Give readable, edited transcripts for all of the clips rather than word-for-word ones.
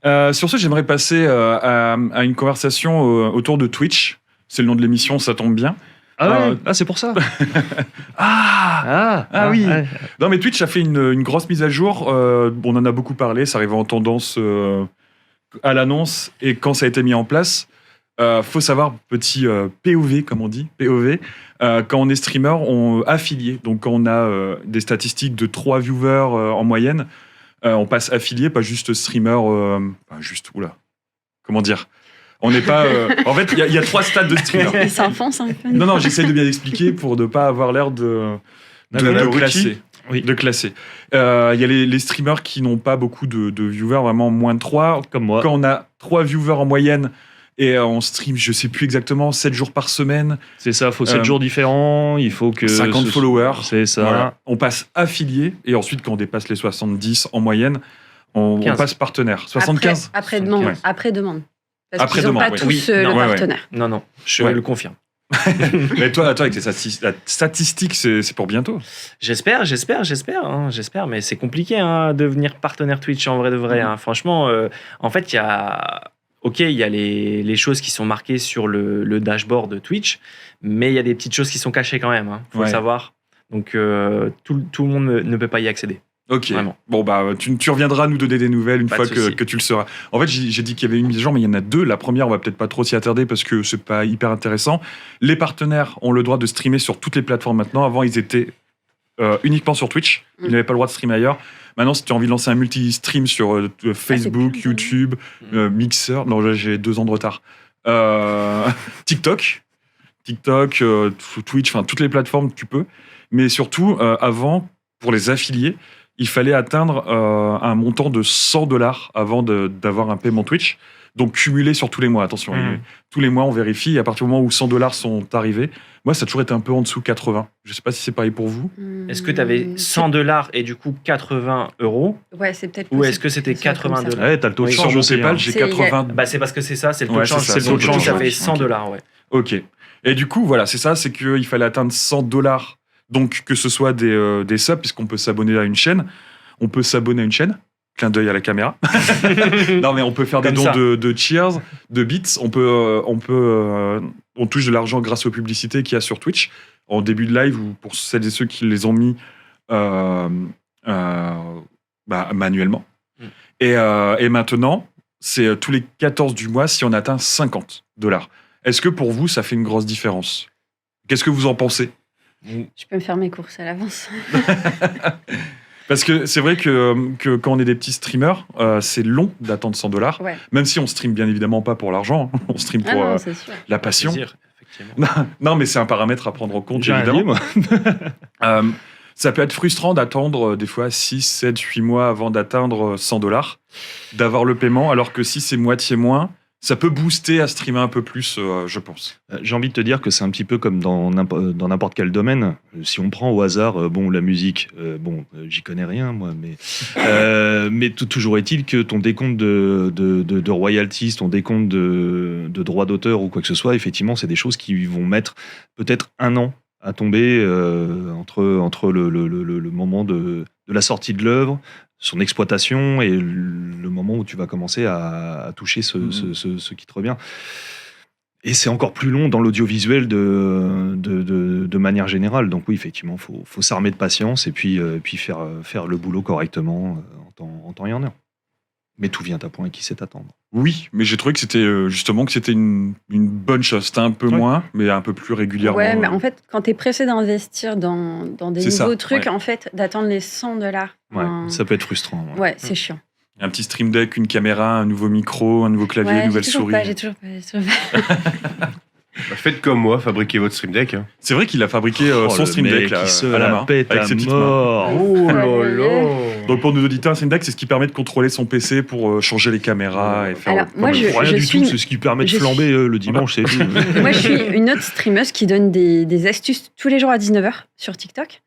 Sur ce, j'aimerais passer à une conversation autour de Twitch. C'est le nom de l'émission, ça tombe bien. C'est pour ça. Oui. Ouais. Non, mais Twitch a fait une grosse mise à jour. On en a beaucoup parlé, ça arrivait en tendance à l'annonce et quand ça a été mis en place. Faut savoir, petit POV, comme on dit, POV, quand on est streamer, on affilié. Donc, quand on a des statistiques de 3 viewers en moyenne, on passe affilié, pas juste streamer. Comment dire ? On n'est pas. En fait, il y a 3 stades de streamer. Il s'enfonce un peu. Non, j'essaie de bien expliquer pour ne pas avoir l'air de classer. Oui. De classer. Il y a les streamers qui n'ont pas beaucoup de viewers, vraiment moins de 3. Comme moi. Quand on a 3 viewers en moyenne et on stream, je sais plus exactement, 7 jours par semaine. C'est ça, il faut 7 jours différents, il faut que... 50 followers. C'est ça. Voilà. On passe affilié et ensuite, quand on dépasse les 70 en moyenne, on passe partenaire. 75 Après demande. Après demande. Parce Après qu'ils n'ont demande, pas oui. tous le partenaire. Non, je le confirme. Mais toi, avec tes statistiques, c'est pour bientôt. J'espère, mais c'est compliqué de devenir partenaire Twitch en vrai de vrai. Franchement, en fait, il y a les choses qui sont marquées sur le dashboard de Twitch, mais il y a des petites choses qui sont cachées quand même, faut le savoir. Donc, tout le monde ne peut pas y accéder. Ok. Vraiment. Bon, tu reviendras nous donner des nouvelles une fois que tu le sauras. En fait, j'ai dit qu'il y avait une mise à jour, mais il y en a 2. La première, on va peut-être pas trop s'y attarder parce que c'est pas hyper intéressant. Les partenaires ont le droit de streamer sur toutes les plateformes maintenant. Avant, ils étaient uniquement sur Twitch. Ils n'avaient pas le droit de streamer ailleurs. Maintenant, si tu as envie de lancer un multi-stream sur Facebook, YouTube, Mixer... Non, là, j'ai 2 ans de retard. TikTok, Twitch, enfin, toutes les plateformes, tu peux. Mais surtout, avant, pour les affiliés, il fallait atteindre un montant de $100 avant d'avoir un paiement Twitch. Donc, cumulé sur tous les mois. Attention, tous les mois, on vérifie. Et à partir du moment où $100 sont arrivés, moi, ça a toujours été un peu en dessous 80. Je ne sais pas si c'est pareil pour vous. Est-ce que tu avais $100 et du coup 80 €? Ouais, c'est peut-être Ou est-ce que c'était 80 $? Ouais, t'as le taux de Sur change mon aussi. PayPal, j'ai 80. C'est parce que c'est ça, c'est le taux de change. C'est le taux de change, ça fait $100, ouais. Ok. Et du coup, voilà, c'est ça, c'est qu'il fallait atteindre $100. Donc, que ce soit des subs, puisqu'on peut s'abonner à une chaîne. On peut s'abonner à une chaîne. Clin d'œil à la caméra. Non, mais on peut faire des dons de cheers, de bits. On touche de l'argent grâce aux publicités qu'il y a sur Twitch en début de live ou pour celles et ceux qui les ont mis manuellement. Et maintenant, c'est tous les 14 du mois si on atteint $50. Est-ce que pour vous, ça fait une grosse différence ? Qu'est-ce que vous en pensez ? Je peux me faire mes courses à l'avance. Parce que c'est vrai que quand on est des petits streamers, c'est long d'attendre $100. Ouais. Même si on stream bien évidemment pas pour l'argent, on stream pour la passion. Plaisir, effectivement. Non, mais c'est un paramètre à prendre en compte, évidemment. Ça peut être frustrant d'attendre des fois 6, 7, 8 mois avant d'atteindre $100, d'avoir le paiement, alors que si c'est moitié moins, ça peut booster à streamer un peu plus, je pense. J'ai envie de te dire que c'est un petit peu comme dans n'importe quel domaine. Si on prend au hasard, la musique, j'y connais rien, moi, mais toujours est-il que ton décompte de royalties, ton décompte de droits d'auteur ou quoi que ce soit, effectivement, c'est des choses qui vont mettre peut-être 1 an à tomber entre le moment de la sortie de l'œuvre, son exploitation et le moment où tu vas commencer à toucher ce qui te revient. Et c'est encore plus long dans l'audiovisuel de manière générale. Donc oui, effectivement, faut s'armer de patience et puis faire le boulot correctement en temps et en heure. Mais tout vient à point et qui sait attendre. Oui, mais j'ai trouvé que c'était une bonne chose. C'était un peu moins, mais un peu plus régulièrement. Ouais, mais en fait, quand t'es pressé d'investir dans des nouveaux trucs, en fait, d'attendre les $100. Ouais, ça peut être frustrant. Ouais, c'est chiant. Un petit stream deck, une caméra, un nouveau micro, un nouveau clavier, une nouvelle souris. J'ai toujours pas. Faites comme moi, fabriquez votre stream deck. C'est vrai qu'il a fabriqué son stream deck là, à la main, pète avec à ses petites mort. mains. Oh là là. Donc pour nos auditeurs, un stream deck, c'est ce qui permet de contrôler son PC pour changer les caméras et faire. Alors, moi, Rien du tout, c'est ce qui permet de flamber le dimanche, c'est tout. Moi, je suis une autre streameuse qui donne des astuces tous les jours à 19h sur TikTok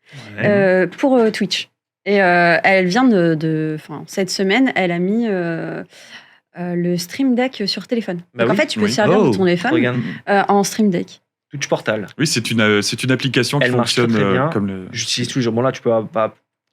pour Twitch. Et elle vient cette semaine, elle a mis le Stream Deck sur téléphone. Donc en fait, tu peux servir de ton téléphone en Stream Deck. Twitch Portal. Oui, c'est une application qui fonctionne comme le. J'utilise tous les jours. Bon, là, tu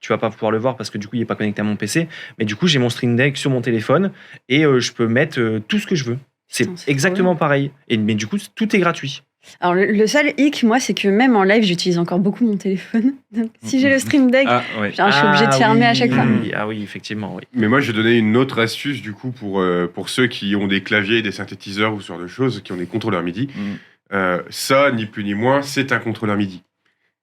tu vas pas pouvoir le voir parce que du coup, il est pas connecté à mon PC. Mais du coup, j'ai mon Stream Deck sur mon téléphone et je peux mettre tout ce que je veux. C'est Putain, c'est exactement pareil. Mais du coup, tout est gratuit. Alors, le seul hic, moi, c'est que même en live, j'utilise encore beaucoup mon téléphone. Donc, si j'ai le Stream Deck, Ah, ouais. putain, je suis obligée de fermer à chaque fois. Oui. Ah oui, effectivement, oui. Mais moi, je vais donner une autre astuce, du coup, pour ceux qui ont des claviers, des synthétiseurs ou ce genre de choses, qui ont des contrôleurs MIDI. Ça, ni plus ni moins, c'est un contrôleur MIDI.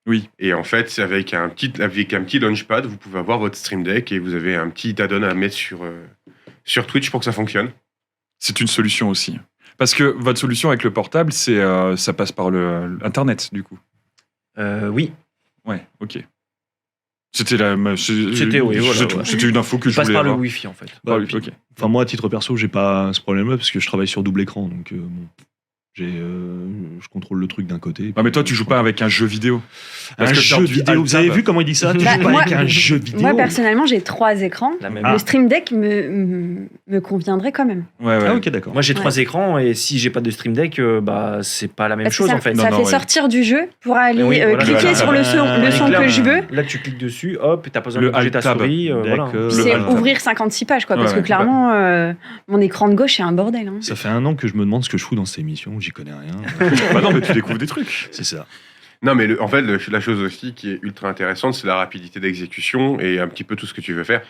Oui. Et en fait, c'est avec un petit launchpad, vous pouvez avoir votre Stream Deck et vous avez un petit add-on à mettre sur Twitch pour que ça fonctionne. C'est une solution aussi. Parce que votre solution avec le portable, ça passe par Internet, du coup. Oui. Ouais, ok. C'était oui, voilà, ouais. C'était une info que je passe voulais par le avoir. Wi-Fi, en fait. Ah oui, ok. Enfin, moi, à titre perso, j'ai pas ce problème-là parce que je travaille sur double écran. Donc, bon, je contrôle le truc d'un côté. Ah, mais toi, tu joues pas avec un jeu vidéo. Un Parce que jeu faire du vidéo. Vous alt-tab- avez vu comment il dit ça? Tu Bah, joues pas moi- avec un jeu vidéo. Moi, personnellement, j'ai 3 écrans. La même. Le Stream Deck me conviendrait quand même. Ouais, ouais. Ah, ok, d'accord. Moi, j'ai Ouais. 3 écrans et si j'ai pas de Stream Deck, c'est pas la même Parce que chose ça, en fait. ça Non, fait ouais. sortir du jeu pour aller Oui, voilà, cliquer voilà. sur le son Là, que je veux. Là, tu cliques dessus, hop, t'as pas besoin Le de bouger ta alt-tab. souris. Voilà. D'accord. Puis Le c'est alt-tab. ouvrir 56 pages, quoi. Parce Ouais, que ouais. clairement, mon écran de gauche, c'est un bordel. Hein. Ça fait 1 an que je me demande ce que je fous dans cette émission. J'y connais rien. Bah non, mais tu découvres des trucs. C'est ça. Non, mais en fait, la chose aussi qui est ultra intéressante, c'est la rapidité d'exécution et un petit peu tout ce que tu veux faire.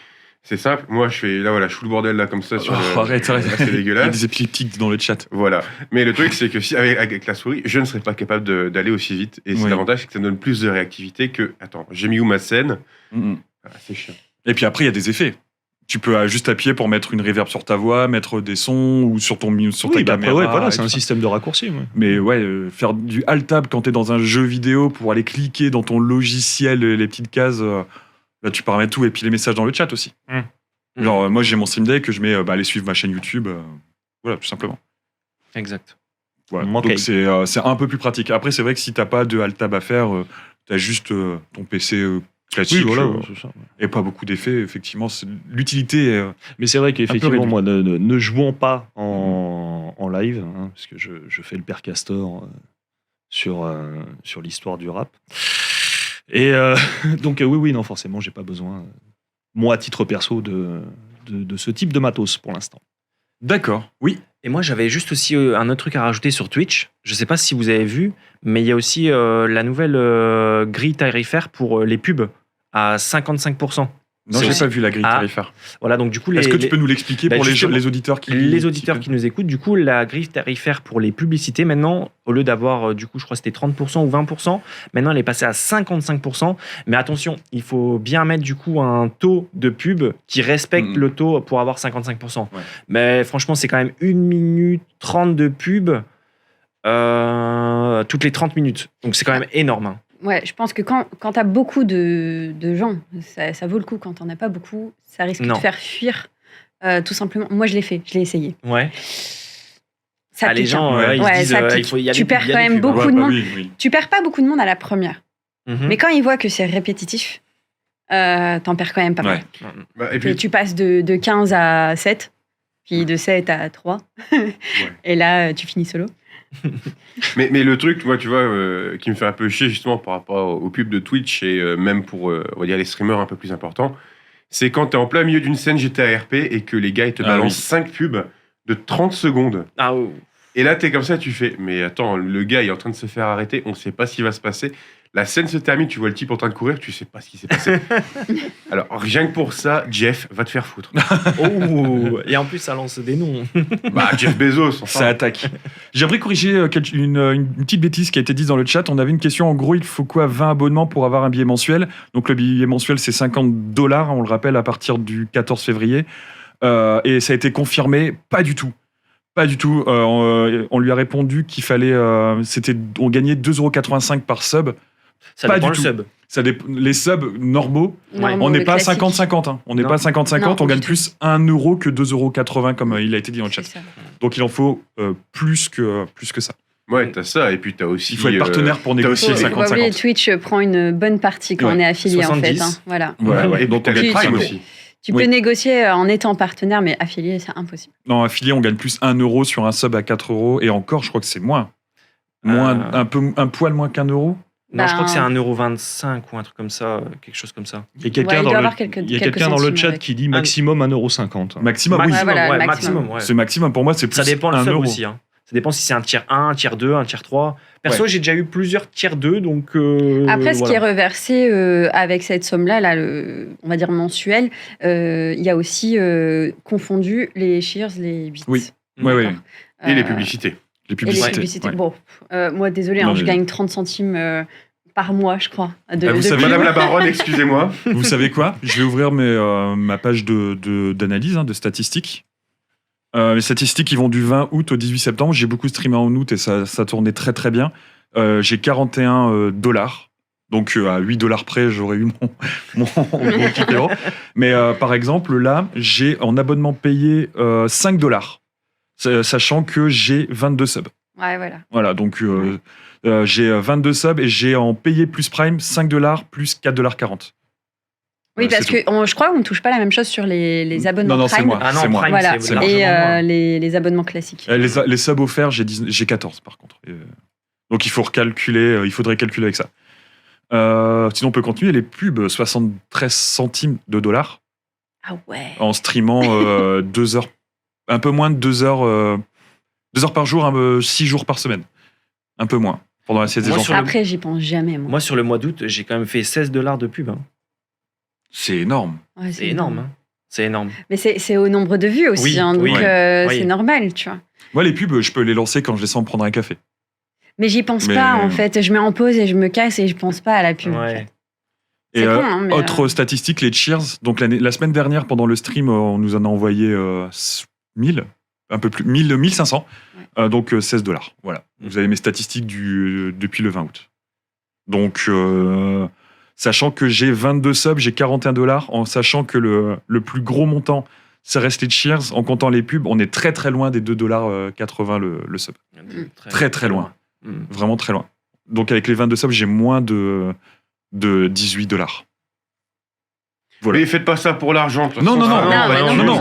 C'est simple. Moi, je fous le bordel là comme ça sur Oh, arrête. là, c'est Il y a dégueulasse. des épileptiques dans le chat. Voilà. Mais le truc, c'est que si avec la souris, je ne serais pas capable d'aller aussi vite. Et Oui. l'avantage, c'est que ça donne plus de réactivité que. Attends, j'ai mis où ma scène? Mhm. C'est chiant. Et puis après, il y a des effets. Tu peux juste appuyer pour mettre une reverb sur ta voix, mettre des sons ou sur ta Oui, bah, après, caméra. ouais, voilà, et c'est tout un ça. système de raccourci. Ouais. Mais ouais, faire du alt-tab quand t'es dans un jeu vidéo pour aller cliquer dans ton logiciel, les petites cases, là tu paramètres tout et puis les messages dans le chat aussi. Genre, moi j'ai mon Stream Deck, je mets aller suivre ma chaîne YouTube. Voilà, tout simplement. Exact. Voilà. Ok. Donc c'est un peu plus pratique. Après, c'est vrai que si t'as pas de alt-tab à faire, t'as juste ton PC classique Oui, voilà, c'est ça. et pas beaucoup d'effets. Effectivement, l'utilité. Mais c'est vrai qu'effectivement, réduit. moi, ne jouant pas en live, hein, parce que je fais le père Castor sur l'histoire du rap. Et donc, oui, non, forcément, j'ai pas besoin, moi, à titre perso, de ce type de matos pour l'instant. D'accord, oui. Et moi, j'avais juste aussi un autre truc à rajouter sur Twitch. Je sais pas si vous avez vu, mais il y a aussi la nouvelle grille tarifaire pour les pubs à 55%. Non, C'est j'ai aussi- pas vu la grille Ah, tarifaire. Voilà, donc du coup, Est-ce que tu peux nous l'expliquer Bah, pour justement, les auditeurs qui nous écoutent, du coup, la grille tarifaire pour les publicités, maintenant, au lieu d'avoir, du coup, je crois que c'était 30% ou 20%, maintenant, elle est passée à 55%. Mais attention, il faut bien mettre, du coup, un taux de pub qui respecte le taux pour avoir 55%. Ouais. Mais franchement, c'est quand même 1 minute 30 de pub toutes les 30 minutes. Donc, c'est quand même énorme. Hein. Ouais, je pense que quand tu as beaucoup de gens, ça vaut le coup. Quand tu n'en as pas beaucoup, ça risque Non. de faire fuir, tout simplement. Moi, je l'ai fait, je l'ai essayé. Ouais. Ça Ah, les pique, gens, hein. ils se Ouais, disent, ça il pique. faut y aller. Tu perds il y a quand des même pubs, hein. beaucoup de monde. Oui. Tu perds pas beaucoup de monde à la première. Mhm. Mais quand ils voient que c'est répétitif, t'en perds quand même pas mal. Ouais. Bah, et Que puis, tu passes de 15 à 7, puis de 7 à 3. Et là, tu finis solo. mais le truc, moi, tu vois, qui me fait un peu chier justement par rapport aux pubs de Twitch et même pour, on va dire, les streamers un peu plus importants, c'est quand t'es en plein milieu d'une scène GTA RP et que les gars, ils te Ah balancent oui. 5 pubs de 30 secondes. Ah, oh. Et là, t'es comme ça, tu fais, mais attends, le gars est en train de se faire arrêter, on sait pas ce qui va se passer. La scène se termine, tu vois le type en train de courir, tu sais pas ce qui s'est passé. Alors, rien que pour ça, Jeff va te faire foutre. Oh. Et en plus, ça lance des noms. Bah, Jeff Bezos, Ça enfin. attaque. J'aimerais corriger une petite bêtise qui a été dite dans le chat. On avait une question, en gros, il faut quoi 20 abonnements pour avoir un billet mensuel. Donc le billet mensuel, c'est $50, on le rappelle, à partir du 14 février. Et ça a été confirmé, pas du tout. Pas du tout. On lui a répondu qu'il fallait... on gagnait 2,85 € par sub. Ça Pas dépend du le tout. sub. Les subs normaux, Normaux, on n'est le pas à classique. 50-50. Hein. On n'est Non. pas à 50-50, Non, on gagne du tout. plus 1 € que 2,80 € comme il a été dit dans le chat. C'est ça. Donc il en faut plus que ça. Ouais, t'as ça, et puis t'as aussi. Il faut être partenaire pour négocier aussi- Faut pas oublier, 50-50. Twitch prend une bonne partie quand Ouais. on est affilié, en fait. 70. Hein. Voilà. Voilà, ouais. Et puis Donc t'as on les gagne primes plus. aussi. Tu Oui. peux négocier en étant partenaire, mais affilié, c'est impossible. Non, affilié, on gagne plus 1 € sur un sub à 4 €. Et encore, je crois que c'est moins. Un poil moins qu'1 €. Non, je crois que c'est 1,25€ ou un truc comme ça, quelque chose comme ça. Il y a quelqu'un dans le chat qui dit maximum 1,50€. Maximum, oui. Maximum, ouais. C'est maximum, pour moi, c'est plus Ça dépend le sub 1€. aussi. Hein. Ça dépend si c'est un tiers 1, un tiers 2, un tiers 3. Perso, j'ai déjà eu plusieurs tiers 2, donc... Après, ce qui est reversé avec cette somme-là, on va dire mensuelle, il y a aussi confondu les Cheers, les bits. Oui. Et les publicités. Les publicités. Ouais. Bon, moi, désolé, je gagne 30 centimes par mois, je crois. Madame la baronne, excusez-moi. Vous savez quoi ? Je vais ouvrir ma page d'analyse, de statistiques. Les statistiques, ils vont du 20 août au 18 septembre. J'ai beaucoup streamé en août et ça tournait très très bien. J'ai 41 $. Donc à 8 $ près, j'aurais eu mon équivalent. Mais par exemple, là, j'ai en abonnement payé 5 $, sachant que j'ai 22 subs. Ouais, voilà. Voilà, donc j'ai 22 subs et j'ai en payé plus Prime 5 $ plus 4,40 $. Oui, parce que je crois qu'on ne touche pas la même chose sur les abonnements non, Prime. c'est moi. Ah non, c'est moi. Prime, Voilà. c'est largement Et les abonnements classiques. Les subs offerts, j'ai 14 par contre. Donc il faudrait calculer avec ça. Sinon, on peut continuer. Les pubs, 73 centimes de $. Ah ouais. En streamant 2 heures, un peu moins de 2 heures, 2 heures par jour, 6 jours par semaine. Un peu moins, pendant la sieste des enfants. Après, j'y pense jamais, moi. Moi, sur le mois d'août, j'ai quand même fait 16 $ de pub. Hein. C'est énorme. Ouais, c'est énorme. Hein. C'est énorme. Mais c'est au nombre de vues aussi, oui, donc oui. c'est normal, tu vois. Moi, les pubs, je peux les lancer quand je descends prendre un café. Mais j'y pense pas, en fait. Je mets en pause et je me casse et je pense pas à la pub. Ouais. En fait. Et mais autre statistique, les Cheers. Donc la semaine dernière, pendant le stream, on nous en a envoyé 1000, un peu plus, 1500. Ouais. Donc 16 $. Voilà. Vous avez mes statistiques depuis le 20 août. Donc, sachant que j'ai 22 subs, j'ai 41 $, en sachant que le plus gros montant, ça reste les Cheers. En comptant les pubs, on est très très loin des 2,80 $ le sub. Très très loin. Vraiment très loin. Donc avec les 22 subs, j'ai moins de 18 $. Voilà. Mais faites pas ça pour l'argent. Non.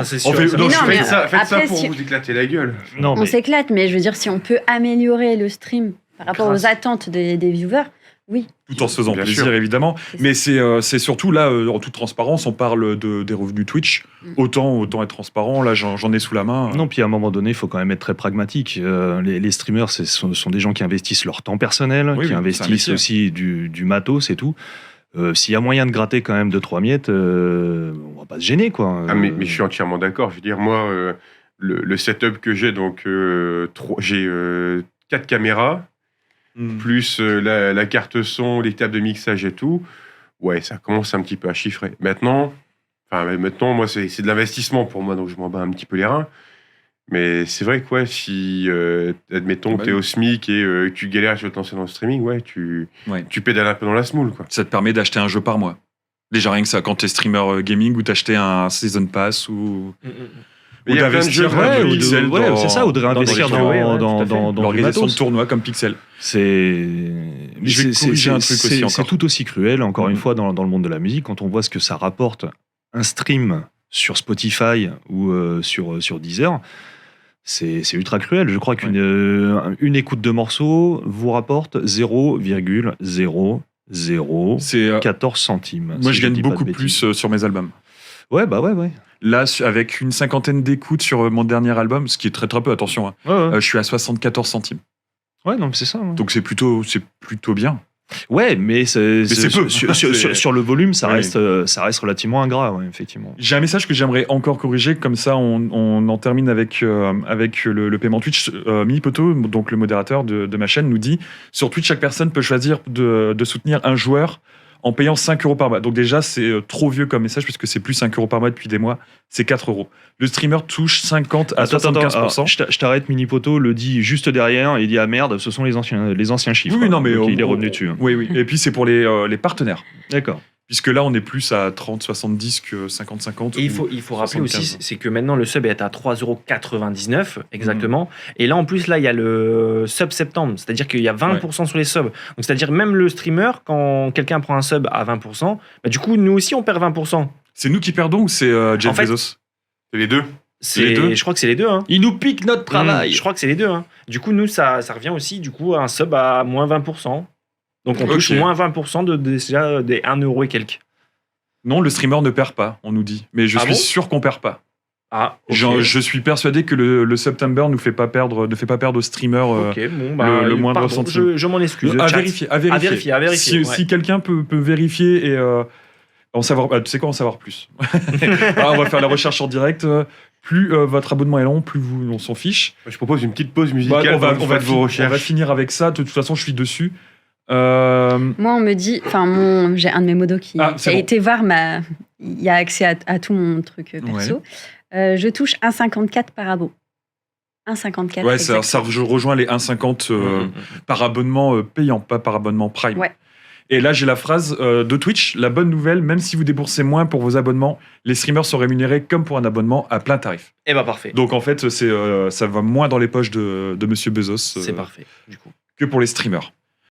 Faites ça pour vous éclater la gueule. On s'éclate, mais je veux dire, si on peut améliorer le stream par rapport aux attentes des viewers, oui. Tout en se faisant plaisir, sûr. évidemment. Mais c'est surtout, là, en toute transparence, on parle des revenus Twitch. Autant être transparent, là, j'en ai sous la main. Non, puis à un moment donné, il faut quand même être très pragmatique. Les streamers, ce sont des gens qui investissent leur temps personnel, qui investissent aussi du matos et tout. S'il y a moyen de gratter quand même 2-3 miettes, on va pas se gêner, quoi. Mais je suis entièrement d'accord. Je veux dire, moi, le setup que j'ai, donc j'ai 4 caméras, plus la carte son, les tables de mixage et tout. Ouais, ça commence un petit peu à chiffrer. Maintenant, moi, c'est de l'investissement pour moi, donc je m'en bats un petit peu les reins. Mais c'est vrai que si, admettons, que t'es au SMIC et que tu galères à te lancer dans le streaming, tu pédales un peu dans la smoule, quoi. Ça te permet d'acheter un jeu par mois. Déjà rien que ça, quand t'es streamer gaming ou t'acheter un Season Pass ou d'investir c'est ça, ou de réinvestir dans l'organisation de tournois comme Pixel. C'est encore. tout aussi cruel, encore une fois, dans le monde de la musique, quand on voit ce que ça rapporte un stream sur Spotify ou sur Deezer. C'est ultra cruel. Je crois qu'une écoute de morceau vous rapporte 0,014 centimes. Moi, je gagne beaucoup plus sur mes albums. Ouais. Là, avec une 50aine d'écoutes sur mon dernier album, ce qui est très très peu, attention, hein, je suis à 74 centimes. Ouais, non, mais c'est ça. Ouais. Donc c'est plutôt bien. Ouais, mais c'est peu. Sur le volume, ça reste relativement ingrat, effectivement. J'ai un message que j'aimerais encore corriger, comme ça on en termine avec le paiement Twitch. Minipoto, donc le modérateur de ma chaîne, nous dit sur Twitch, chaque personne peut choisir de soutenir un joueur en payant 5 € par mois. Donc déjà, c'est trop vieux comme message, puisque c'est plus 5 € par mois depuis des mois, c'est 4 €. Le streamer touche 50 à 75%. Alors, je t'arrête, Minipoto le dit juste derrière, il dit ah merde, ce sont les anciens chiffres. Oui, non, mais il est revenu dessus. Oui. Et puis c'est pour les partenaires. D'accord. Puisque là, on est plus à 30-70 que 50-50. Et il faut rappeler aussi, c'est que maintenant le sub est à 3,99 € exactement. Et là, en plus, il y a le sub septembre, c'est-à-dire qu'il y a 20% sur les subs. Donc, c'est-à-dire même le streamer, quand quelqu'un prend un sub à 20%, du coup, nous aussi, on perd 20%. C'est nous qui perdons ou c'est Jeff Bezos? C'est les deux. Je crois que c'est les deux. Hein. Il nous pique notre travail. Je crois que c'est les deux. Hein. Du coup, nous, ça revient aussi du coup à un sub à moins 20%. Donc on touche moins 20% déjà des 1 euro et quelques. Non, le streamer ne perd pas, on nous dit. Mais je suis sûr qu'on perd pas. Ah, okay. Je suis persuadé que le September ne fait pas perdre aux streamers le moindre centime. Je m'en excuse. À vérifier. Si quelqu'un peut vérifier et en savoir, tu sais quoi, en savoir plus. On va faire la recherche en direct. Plus votre abonnement est long, plus on s'en fiche. Je propose une petite pause musicale. On va finir avec ça. De toute façon, je suis dessus. Moi, on me dit, j'ai un de mes modos qui a été voir il y a accès à tout mon truc perso. Ouais. Je touche 1,54 par abo. 1,54. Ouais, ça rejoint les 1,50 par abonnement payant, pas par abonnement Prime. Ouais. Et là, j'ai la phrase de Twitch. La bonne nouvelle, même si vous déboursez moins pour vos abonnements, les streamers sont rémunérés comme pour un abonnement à plein tarif. Et bah parfait. Donc en fait, ça va moins dans les poches de Monsieur Bezos. C'est parfait, du coup. Que pour les streamers.